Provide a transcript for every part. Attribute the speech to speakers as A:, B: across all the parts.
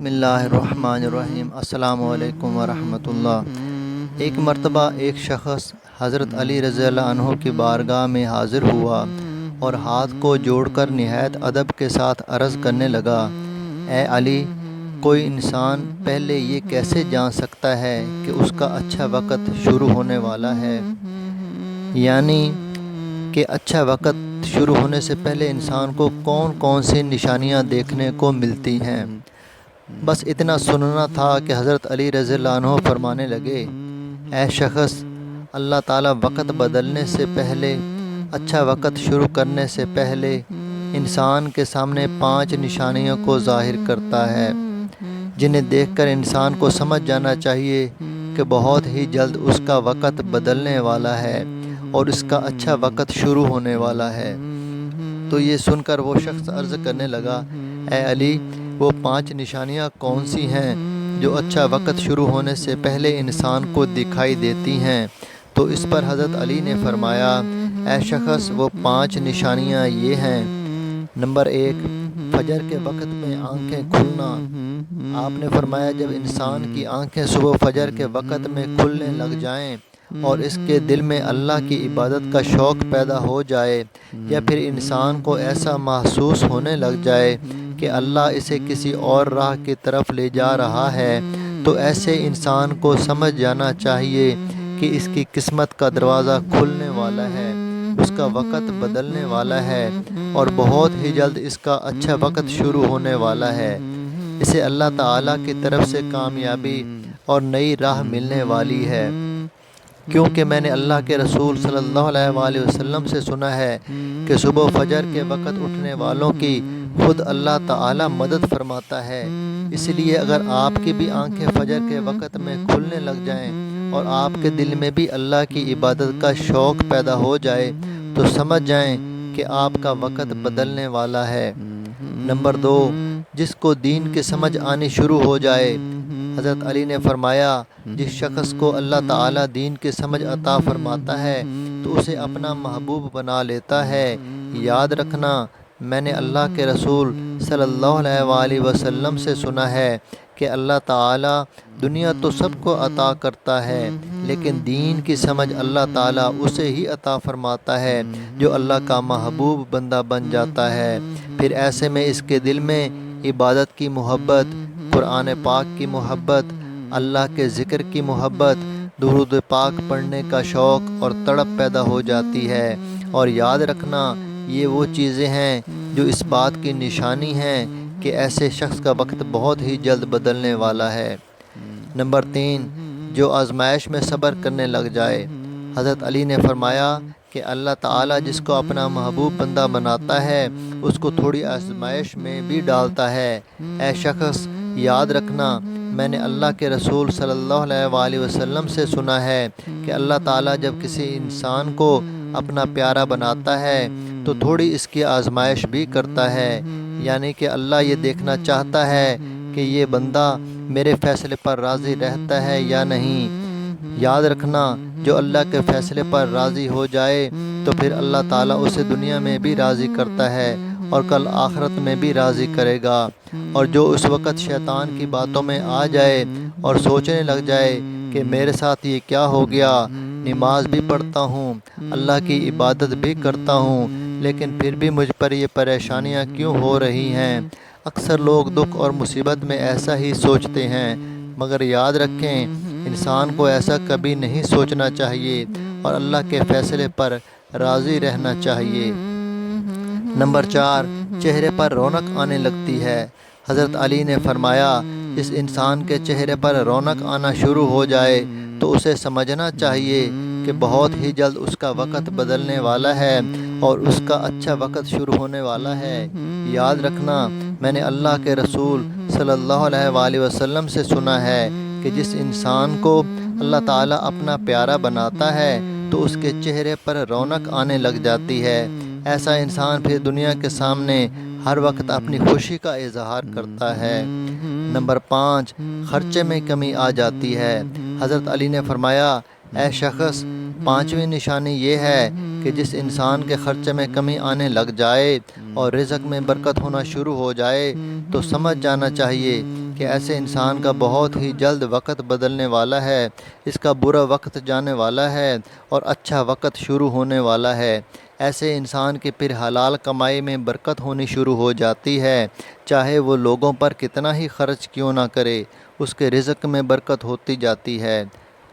A: بسم اللہ الرحمن الرحیم۔ السلام علیکم ورحمۃ اللہ۔ ایک مرتبہ ایک شخص حضرت علی رضی اللہ عنہ کی بارگاہ میں حاضر ہوا اور ہاتھ کو جوڑ کر نہایت ادب کے ساتھ عرض کرنے لگا، اے علی، کوئی انسان پہلے یہ کیسے جان سکتا ہے کہ اس کا اچھا وقت شروع ہونے والا ہے؟ یعنی کہ اچھا وقت شروع ہونے سے پہلے انسان کو کون کون سی نشانیاں دیکھنے کو ملتی ہیں۔ بس اتنا سننا تھا کہ حضرت علی رضی اللہ عنہ فرمانے لگے، اے شخص، اللہ تعالیٰ وقت بدلنے سے پہلے، اچھا وقت شروع کرنے سے پہلے انسان کے سامنے 5 نشانیوں کو ظاہر کرتا ہے، جنہیں دیکھ کر انسان کو سمجھ جانا چاہیے کہ بہت ہی جلد اس کا وقت بدلنے والا ہے اور اس کا اچھا وقت شروع ہونے والا ہے۔ تو یہ سن کر وہ شخص عرض کرنے لگا، اے علی، وہ 5 نشانیاں کون سی ہیں جو اچھا وقت شروع ہونے سے پہلے انسان کو دکھائی دیتی ہیں؟ تو اس پر حضرت علی نے فرمایا، اے شخص، وہ 5 نشانیاں یہ ہیں۔ نمبر 1، فجر کے وقت میں آنکھیں کھلنا۔ آپ نے فرمایا، جب انسان کی آنکھیں صبح فجر کے وقت میں کھلنے لگ جائیں اور اس کے دل میں اللہ کی عبادت کا شوق پیدا ہو جائے، یا پھر انسان کو ایسا محسوس ہونے لگ جائے کہ اللہ اسے کسی اور راہ کی طرف لے جا رہا ہے، تو ایسے انسان کو سمجھ جانا چاہیے کہ اس کی قسمت کا دروازہ کھلنے والا ہے، اس کا وقت بدلنے والا ہے اور بہت ہی جلد اس کا اچھا وقت شروع ہونے والا ہے۔ اسے اللہ تعالیٰ کی طرف سے کامیابی اور نئی راہ ملنے والی ہے، کیونکہ میں نے اللہ کے رسول صلی اللہ علیہ وآلہ وسلم سے سنا ہے کہ صبح فجر کے وقت اٹھنے والوں کی خود اللہ تعالیٰ مدد فرماتا ہے۔ اس لیے اگر آپ کی بھی آنکھیں فجر کے وقت میں کھلنے لگ جائیں اور آپ کے دل میں بھی اللہ کی عبادت کا شوق پیدا ہو جائے، تو سمجھ جائیں کہ آپ کا وقت بدلنے والا ہے۔ نمبر 2، جس کو دین کی سمجھ آنی شروع ہو جائے۔ حضرت علی نے فرمایا، جس شخص کو اللہ تعالیٰ دین کی سمجھ عطا فرماتا ہے تو اسے اپنا محبوب بنا لیتا ہے۔ یاد رکھنا، میں نے اللہ کے رسول صلی اللہ علیہ وآلہ وسلم سے سنا ہے کہ اللہ تعالیٰ دنیا تو سب کو عطا کرتا ہے، لیکن دین کی سمجھ اللہ تعالیٰ اسے ہی عطا فرماتا ہے جو اللہ کا محبوب بندہ بن جاتا ہے۔ پھر ایسے میں اس کے دل میں عبادت کی محبت، قرآن پاک کی محبت، اللہ کے ذکر کی محبت، درود پاک پڑھنے کا شوق اور تڑپ پیدا ہو جاتی ہے۔ اور یاد رکھنا، یہ وہ چیزیں ہیں جو اس بات کی نشانی ہیں کہ ایسے شخص کا وقت بہت ہی جلد بدلنے والا ہے۔ نمبر 3، جو آزمائش میں صبر کرنے لگ جائے۔ حضرت علی نے فرمایا کہ اللہ تعالیٰ جس کو اپنا محبوب بندہ بناتا ہے، اس کو تھوڑی آزمائش میں بھی ڈالتا ہے۔ اے شخص، یاد رکھنا، میں نے اللہ کے رسول صلی اللہ علیہ وآلہ وسلم سے سنا ہے کہ اللہ تعالیٰ جب کسی انسان کو اپنا پیارا بناتا ہے تو تھوڑی اس کی آزمائش بھی کرتا ہے، یعنی کہ اللہ یہ دیکھنا چاہتا ہے کہ یہ بندہ میرے فیصلے پر راضی رہتا ہے یا نہیں۔ یاد رکھنا، جو اللہ کے فیصلے پر راضی ہو جائے تو پھر اللہ تعالیٰ اسے دنیا میں بھی راضی کرتا ہے اور کل آخرت میں بھی راضی کرے گا۔ اور جو اس وقت شیطان کی باتوں میں آ جائے اور سوچنے لگ جائے کہ میرے ساتھ یہ کیا ہو گیا، نماز بھی پڑھتا ہوں، اللہ کی عبادت بھی کرتا ہوں، لیکن پھر بھی مجھ پر یہ پریشانیاں کیوں ہو رہی ہیں؟ اکثر لوگ دکھ اور مصیبت میں ایسا ہی سوچتے ہیں، مگر یاد رکھیں، انسان کو ایسا کبھی نہیں سوچنا چاہیے اور اللہ کے فیصلے پر راضی رہنا چاہیے۔ نمبر 4، چہرے پر رونق آنے لگتی ہے۔ حضرت علی نے فرمایا، جس انسان کے چہرے پر رونق آنا شروع ہو جائے تو اسے سمجھنا چاہیے کہ بہت ہی جلد اس کا وقت بدلنے والا ہے اور اس کا اچھا وقت شروع ہونے والا ہے۔ یاد رکھنا، میں نے اللہ کے رسول صلی اللہ علیہ وآلہ وسلم سے سنا ہے کہ جس انسان کو اللہ تعالیٰ اپنا پیارا بناتا ہے تو اس کے چہرے پر رونق آنے لگ جاتی ہے۔ ایسا انسان پھر دنیا کے سامنے ہر وقت اپنی خوشی کا اظہار کرتا ہے۔ نمبر 5، خرچے میں کمی آ جاتی ہے۔ حضرت علی نے فرمایا، اے شخص، 5ویں نشانی یہ ہے کہ جس انسان کے خرچے میں کمی آنے لگ جائے اور رزق میں برکت ہونا شروع ہو جائے تو سمجھ جانا چاہیے کہ کہ ایسے انسان کا بہت ہی جلد وقت بدلنے والا ہے، اس کا برا وقت جانے والا ہے اور اچھا وقت شروع ہونے والا ہے۔ ایسے انسان کی پھر حلال کمائی میں برکت ہونی شروع ہو جاتی ہے، چاہے وہ لوگوں پر کتنا ہی خرچ کیوں نہ کرے، اس کے رزق میں برکت ہوتی جاتی ہے۔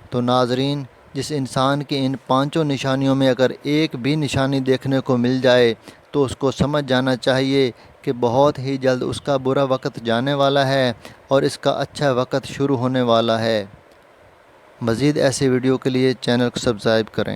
A: تو ناظرین، جس انسان کی ان 5 نشانیوں میں اگر ایک بھی نشانی دیکھنے کو مل جائے تو اس کو سمجھ جانا چاہیے کہ بہت ہی جلد اس کا برا وقت جانے والا ہے اور اس کا اچھا وقت شروع ہونے والا ہے۔ مزید ایسے ویڈیو کے لیے چینل کو سبسکرائب کریں۔